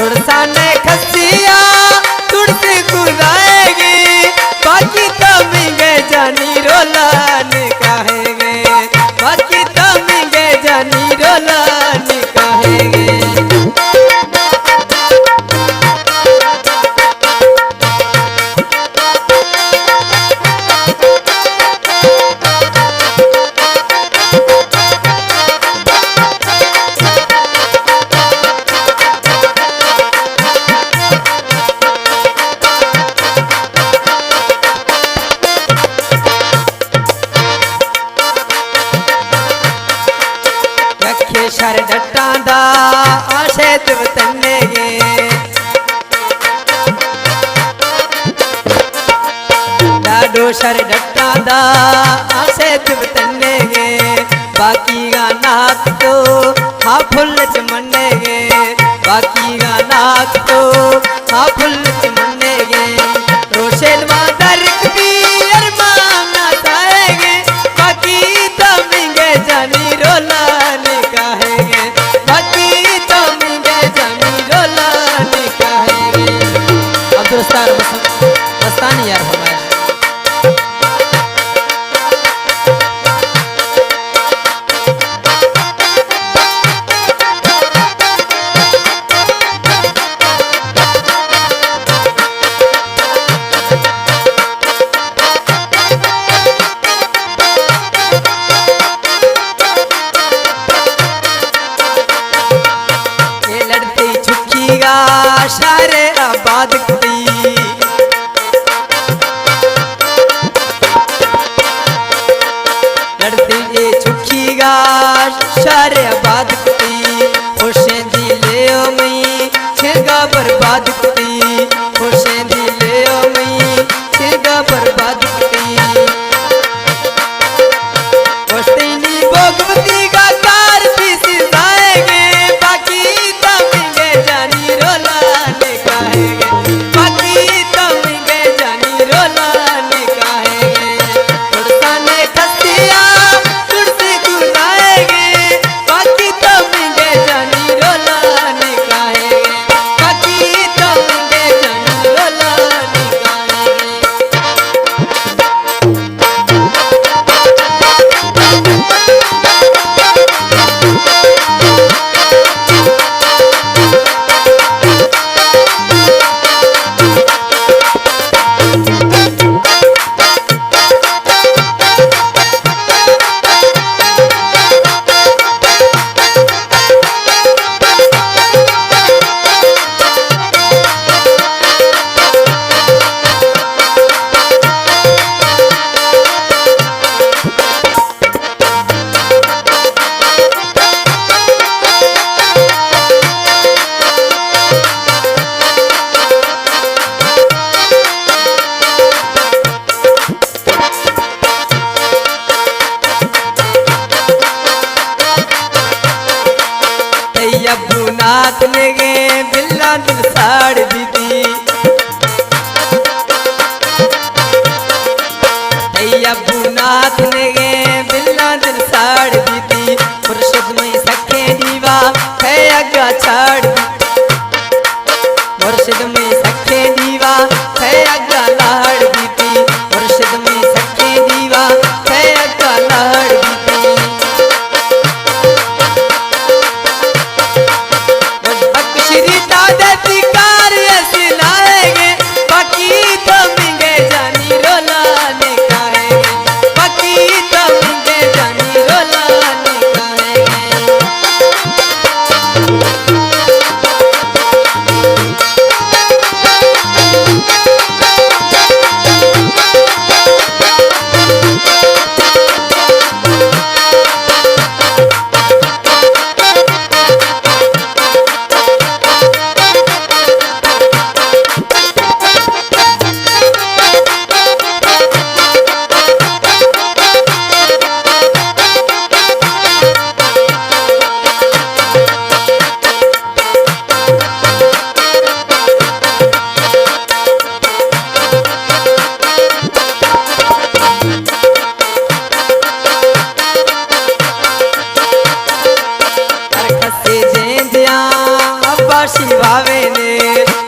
थोड़ा ने खसिया तुड़से गुराएगी बाकी तो मिंगे जानी रोलान कहेंगे बाकी तो मिंगे जानी रोलान कहेंगे। शर डट्टा दा आशे वतने गे डाडो शर डट्टा दा आशे वतने गे बाकी गा नाक तो हाँ फुल चमने गे बाकी गा नाक तो हाँ फुल चमने गे रोशेल मादर भी अरमान आएगे बाकी तो मिंगे जानी रोलान कहेंगे बाकी तो मिंगे जानी रोलान कहेंगे। अब्दुल मस्तानी यार हमारे शारे आबाद कुड़ी लड़ती ये छुखी गा शारे आबाद कुड़ी खुशें दी ले ओ मई छेगा बर्बाद कुड़ी खुशें दी ले ओ मई छेगा बर्बाद कुड़ी खुशतीनी भोगवती का कार भी सिजाएंगे बाकी तो मिंगे जानी रोला बाकी तो मिंगे जानी रोलान कहेंगे थोड़ा ने खसिया तुड़से गुराएंगे बाकी तो मिंगे जानी रोलान कहेंगे बाकी तो मिंगे जानी रोलान कहेंगे। अब्बू नाथ ने गे बिल्ला दिल साड़ दीदी अब्बू नाथ ने गे बिल्ला दिल साड़ दीदी मुर्शिद में सखे दीवा है अगा छाड़ मुर्शिद में सखे दीवा है अगा लाड़ दीदी मुर्शिद में सखे दीवा है अगा लाड़ दीदी श्री दादा जी कार्य सिलाएंगे बाकी तो मिंगे जानी रोलान कहेंगे बाकी लावे ने